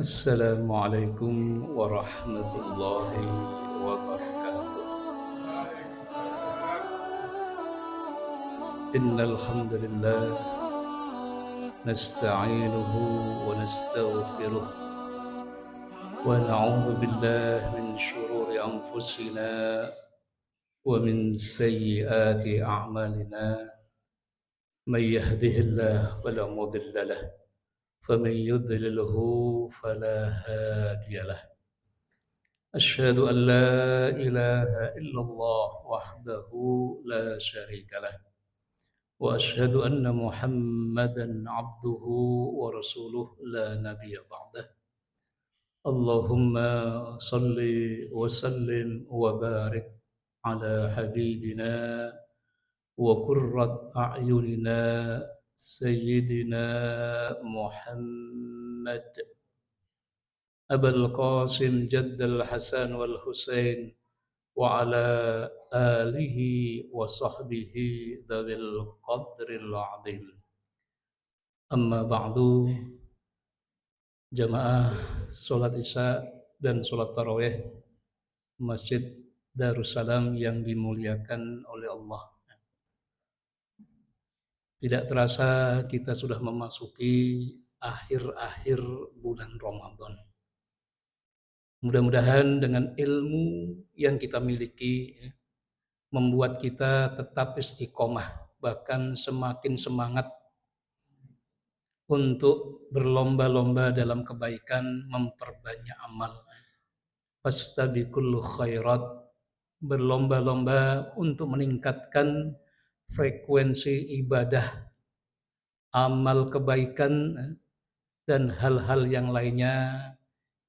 Assalamualaikum warahmatullahi wabarakatuh. Innal hamdalillah nasta'inuhu wa nastaghfiruh wa na'udzu billahi min shururi anfusina wa min sayyiati a'malina. May yahdihillahu fala mudilla lahu wa may yudlilhu fala hadiya lahu. أشهد أن لا إله إلا الله وحده لا شريك له وأشهد أن محمدا عبده ورسوله لا نبي بعده. اللهم صل وسلم وبارك على حبيبنا وقرة أعيننا سيدنا محمد أبا القاسم جد الحسن والحسين وعلى آله وصحبه ذوي القدر العظيم. Amma ba'du, jamaah sholat isya dan sholat tarawih Masjid Darussalam yang dimuliakan oleh Allah. Tidak terasa kita sudah memasuki akhir-akhir bulan Ramadan. Mudah-mudahan dengan ilmu yang kita miliki membuat kita tetap istiqomah, bahkan semakin semangat untuk berlomba-lomba dalam kebaikan, memperbanyak amal. Fastabiqul khairat, berlomba-lomba untuk meningkatkan frekuensi ibadah, amal kebaikan, dan hal-hal yang lainnya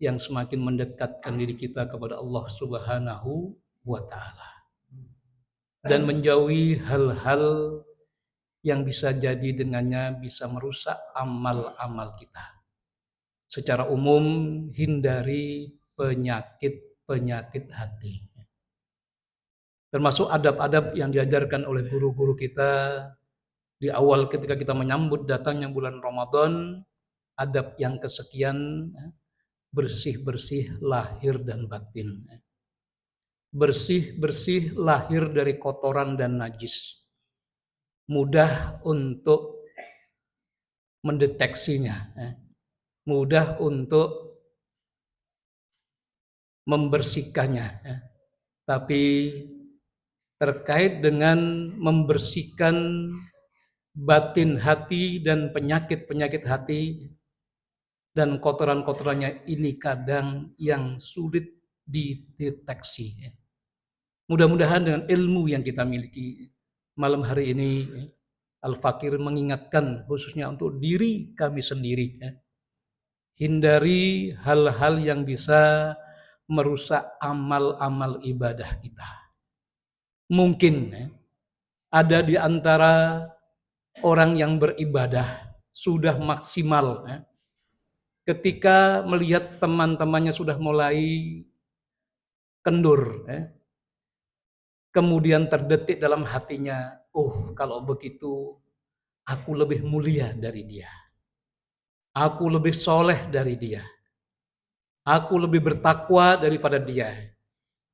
yang semakin mendekatkan diri kita kepada Allah Subhanahu wa Ta'ala, dan menjauhi hal-hal yang bisa jadi dengannya bisa merusak amal-amal kita. Secara umum, hindari penyakit-penyakit hati. Termasuk adab-adab yang diajarkan oleh guru-guru kita di awal ketika kita menyambut datangnya bulan Ramadan. Adab yang kesekian, bersih-bersih lahir dan batin. Bersih-bersih lahir dari kotoran dan najis. Mudah untuk mendeteksinya, mudah untuk membersihkannya. Tapi terkait dengan membersihkan batin hati dan penyakit-penyakit hati dan kotoran-kotorannya ini kadang yang sulit dideteksi. Mudah-mudahan dengan ilmu yang kita miliki malam hari ini, Al-Fakir mengingatkan khususnya untuk diri kami sendiri, hindari hal-hal yang bisa merusak amal-amal ibadah kita. Mungkin ada di antara orang yang beribadah sudah maksimal, ketika melihat teman-temannya sudah mulai kendur, kemudian terdetik dalam hatinya, oh kalau begitu aku lebih mulia dari dia, aku lebih soleh dari dia, aku lebih bertakwa daripada dia.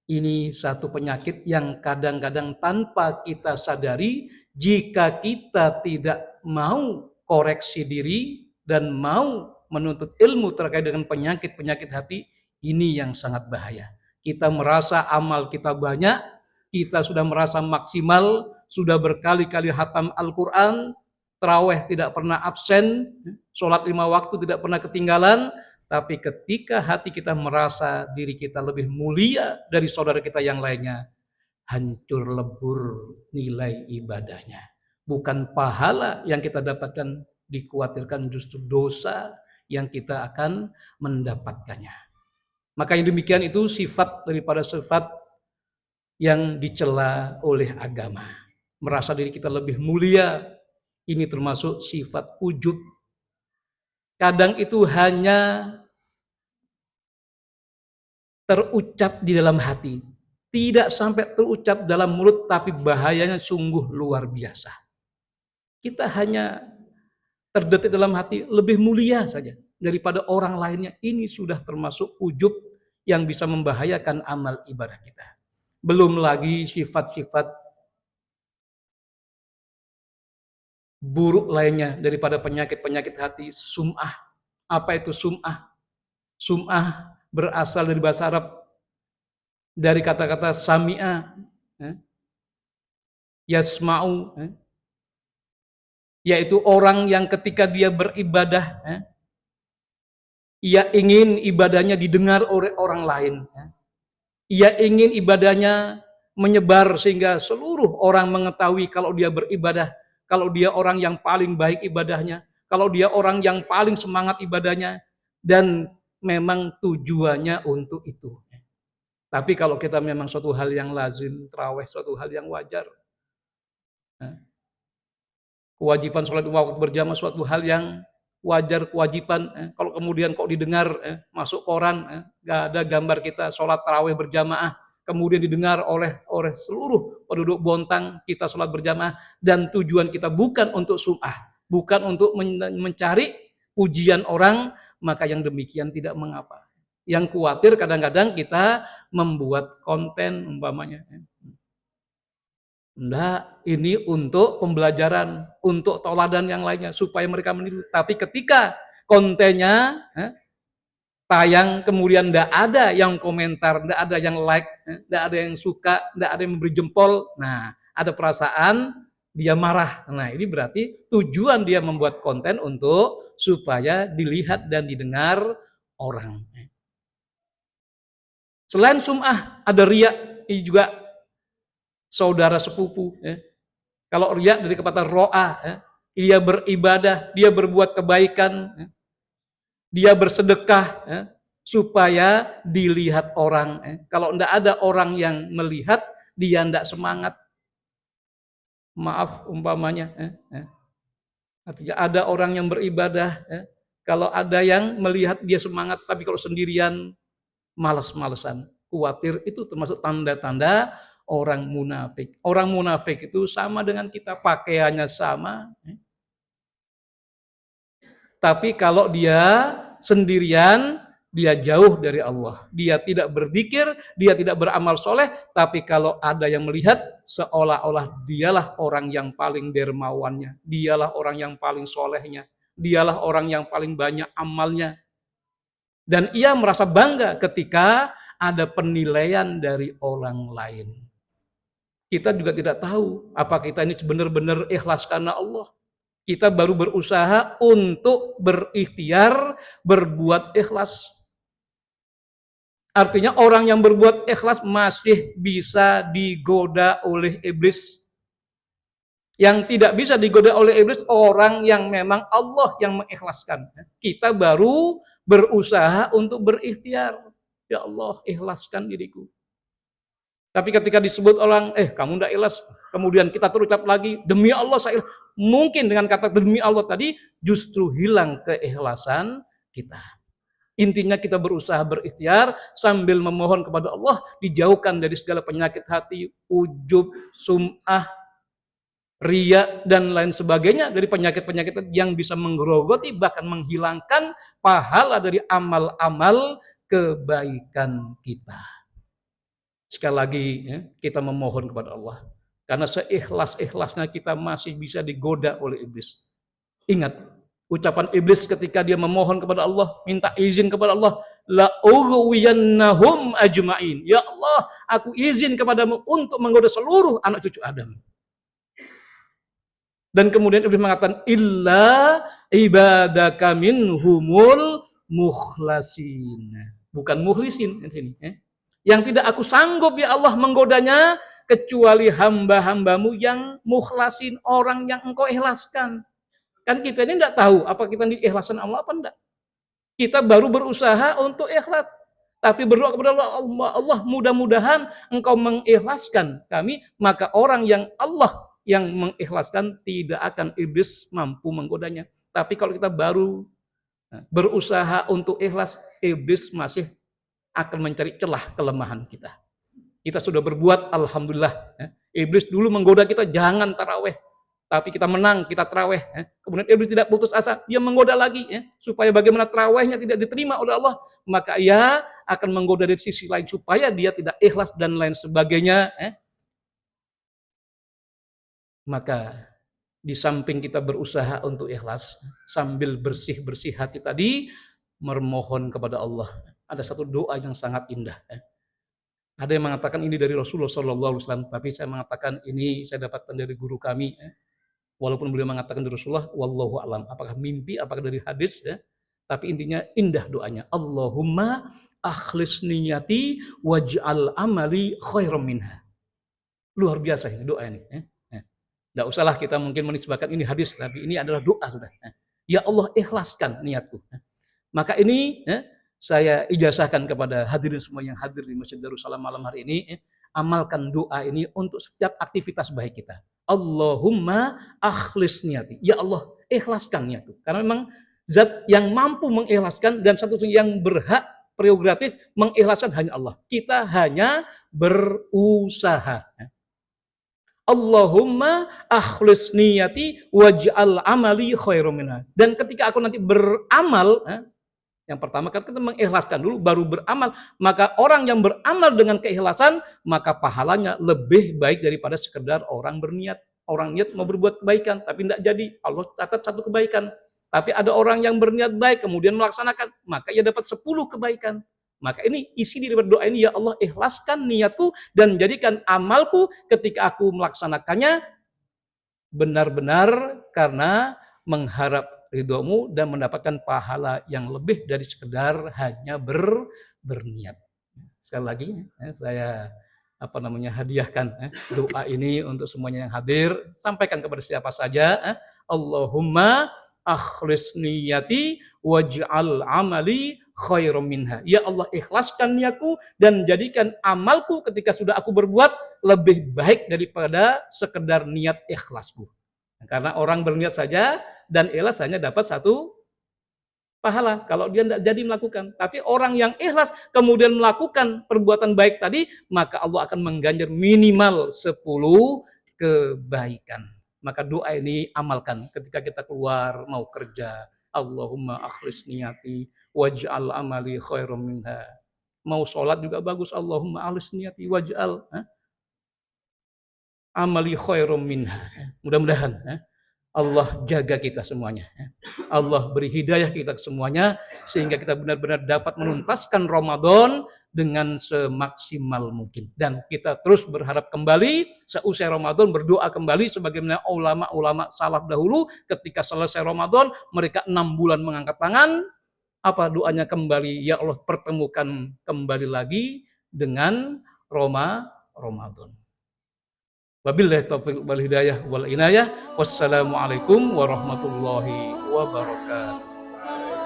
Ini satu penyakit yang kadang-kadang tanpa kita sadari, jika kita tidak mau koreksi diri dan mau menuntut ilmu terkait dengan penyakit-penyakit hati, ini yang sangat bahaya. Kita merasa amal kita banyak, kita sudah merasa maksimal, sudah berkali-kali hatam Al-Quran, tarawih tidak pernah absen, sholat 5 waktu tidak pernah ketinggalan, tapi ketika hati kita merasa diri kita lebih mulia dari saudara kita yang lainnya, hancur lebur nilai ibadahnya. Bukan pahala yang kita dapatkan, dikhawatirkan justru dosa yang kita akan mendapatkannya. Maka yang demikian itu sifat daripada sifat yang dicela oleh agama. Merasa diri kita lebih mulia, ini termasuk sifat ujub. Kadang itu hanya terucap di dalam hati, tidak sampai terucap dalam mulut, tapi bahayanya sungguh luar biasa. Kita hanya terdetik dalam hati lebih mulia saja. daripada orang lainnya, ini sudah termasuk ujub yang bisa membahayakan amal ibadah kita. Belum lagi sifat-sifat buruk lainnya daripada penyakit-penyakit hati, sum'ah. Apa itu sum'ah? Sum'ah berasal dari bahasa Arab, dari kata-kata sami'a, yasma'u, yaitu orang yang ketika dia beribadah, ia ingin ibadahnya didengar oleh orang lain. Ia ingin ibadahnya menyebar sehingga seluruh orang mengetahui kalau dia beribadah, kalau dia orang yang paling baik ibadahnya, kalau dia orang yang paling semangat ibadahnya, dan memang tujuannya untuk itu. Tapi kalau kita memang suatu hal yang lazim, tarawih suatu hal yang wajar, kewajiban sholat waktu berjamaah suatu hal yang wajar, kewajiban. Kalau kemudian kok didengar masuk koran, nggak ada gambar kita sholat tarawih berjamaah, kemudian didengar oleh seluruh penduduk Bontang kita sholat berjamaah, dan tujuan kita bukan untuk sum'ah, bukan untuk mencari pujian orang, maka yang demikian tidak mengapa. Yang khawatir kadang-kadang kita membuat konten umpamanya. Enggak, ini untuk pembelajaran, untuk tauladan yang lainnya, supaya mereka meniru. Tapi ketika kontennya tayang, kemudian enggak ada yang komentar, enggak ada yang like, enggak ada yang suka, enggak ada yang memberi jempol, nah ada perasaan dia marah. Nah ini berarti tujuan dia membuat konten untuk supaya dilihat dan didengar orang. Selain sum'ah, ada riya, ini juga saudara sepupu. Kalau riya dari kata ro'a, dia beribadah, dia berbuat kebaikan, dia bersedekah, supaya dilihat orang. Kalau tidak ada orang yang melihat, dia tidak semangat. Maaf umpamanya. Artinya ada orang yang beribadah, kalau ada yang melihat dia semangat, tapi kalau sendirian malas-malesan, khawatir, itu termasuk tanda-tanda orang munafik. Orang munafik itu sama dengan kita, pakaiannya sama. Tapi kalau dia sendirian, dia jauh dari Allah. Dia tidak berzikir, dia tidak beramal soleh, tapi kalau ada yang melihat, seolah-olah dialah orang yang paling dermawannya, dialah orang yang paling solehnya, dialah orang yang paling banyak amalnya. Dan ia merasa bangga ketika ada penilaian dari orang lain. Kita juga tidak tahu apa kita ini benar-benar ikhlas karena Allah. Kita baru berusaha untuk berikhtiar, berbuat ikhlas. Artinya orang yang berbuat ikhlas masih bisa digoda oleh iblis. Yang tidak bisa digoda oleh iblis orang yang memang Allah yang mengikhlaskan. Kita baru berusaha untuk berikhtiar. Ya Allah, ikhlaskan diriku. Tapi ketika disebut orang, kamu tidak ikhlas, kemudian kita terucap lagi, demi Allah saya ikhlas. Mungkin dengan kata demi Allah tadi, justru hilang keikhlasan kita. Intinya kita berusaha berikhtiar sambil memohon kepada Allah, dijauhkan dari segala penyakit hati, ujub, sum'ah, riya, dan lain sebagainya, dari penyakit-penyakit yang bisa menggerogoti, bahkan menghilangkan pahala dari amal-amal kebaikan kita. Sekali lagi kita memohon kepada Allah, karena seikhlas-ikhlasnya kita masih bisa digoda oleh iblis. Ingat ucapan iblis ketika dia memohon kepada Allah, minta izin kepada Allah, la ughwiyannahum ajmain. Ya Allah, aku izin kepadamu untuk menggoda seluruh anak cucu Adam. Dan kemudian iblis mengatakan, illa ibadaka minhumul mukhlasin. Bukan mukhlisin di sini. Yang tidak aku sanggup ya Allah menggodanya, kecuali hamba-hambamu yang mukhlasin, orang yang engkau ikhlaskan. Kan kita ini tidak tahu apa kita diikhlaskan Allah apa enggak. Kita baru berusaha untuk ikhlas. Tapi berdoa kepada Allah, Allah mudah-mudahan engkau mengikhlaskan kami, maka orang yang Allah yang mengikhlaskan tidak akan iblis mampu menggodanya. Tapi kalau kita baru berusaha untuk ikhlas, iblis masih akan mencari celah kelemahan kita. Kita sudah berbuat, alhamdulillah. Iblis dulu menggoda kita, jangan taraweh. tapi kita menang, kita traweh, kemudian iblis tidak putus asa, dia menggoda lagi, supaya bagaimana trawehnya tidak diterima oleh Allah, maka ia akan menggoda dari sisi lain supaya dia tidak ikhlas dan lain sebagainya. Maka di samping kita berusaha untuk ikhlas, sambil bersih-bersih hati tadi, memohon kepada Allah. Ada satu doa yang sangat indah. Ada yang mengatakan ini dari Rasulullah SAW, tapi saya mengatakan ini saya dapatkan dari guru kami. Walaupun beliau mengatakan dari Rasulullah, wallahu alam. Apakah mimpi, apakah dari hadis, tapi intinya indah doanya. Allahumma akhlis niyati waj'al amali khairam minha. Luar biasa ini doa ini. Tidak usahlah kita mungkin menisbahkan ini hadis, tapi ini adalah doa sudah. Ya Allah, ikhlaskan niatku. Maka ini saya ijazahkan kepada hadirin semua yang hadir di Masjid Darussalam malam hari ini, amalkan doa ini untuk setiap aktivitas baik kita. Allahumma akhlis niyati. Ya Allah, ikhlaskan niatku. Karena memang zat yang mampu mengikhlaskan dan satu-satunya yang berhak prerogatif mengikhlaskan hanya Allah. Kita hanya berusaha. Allahumma akhlis niyati waj'al amali khairum minha. Dan ketika aku nanti beramal, yang pertama kan kita mengikhlaskan dulu baru beramal, maka orang yang beramal dengan keikhlasan maka pahalanya lebih baik daripada sekedar orang berniat. Orang niat mau berbuat kebaikan tapi tidak jadi, Allah catat satu kebaikan. Tapi ada orang yang berniat baik kemudian melaksanakan, maka ia dapat 10 kebaikan. Maka ini isi dari berdoa ini, ya Allah ikhlaskan niatku dan jadikan amalku ketika aku melaksanakannya benar-benar karena mengharap ridhomu dan mendapatkan pahala yang lebih dari sekedar hanya berniat. Sekali lagi saya hadiahkan doa ini untuk semuanya yang hadir, sampaikan kepada siapa saja. Allahumma akhlis niyati waj'al amali khairum minha. Ya Allah ikhlaskan niatku dan jadikan amalku ketika sudah aku berbuat lebih baik daripada sekedar niat ikhlasku. Karena orang berniat saja dan ikhlas hanya dapat 1 pahala kalau dia tidak jadi melakukan. Tapi orang yang ikhlas kemudian melakukan perbuatan baik tadi, maka Allah akan mengganjar minimal 10 kebaikan. Maka doa ini amalkan ketika kita keluar mau kerja. Allahumma akhlis niyati waj'al amali khairum minha. Mau sholat juga bagus. Allahumma akhlis niyati waj'al amali khairum minha. Mudah-mudahan Allah jaga kita semuanya. Allah beri hidayah kita semuanya sehingga kita benar-benar dapat menuntaskan Ramadan dengan semaksimal mungkin. Dan kita terus berharap kembali seusai Ramadan berdoa kembali sebagaimana ulama-ulama salaf dahulu ketika selesai Ramadan mereka 6 bulan mengangkat tangan. Apa doanya kembali? Ya Allah pertemukan kembali lagi dengan Ramadan. Wabillahi taufiq wal hidayah wal inayah. Wassalamualaikum warahmatullahi wabarakatuh.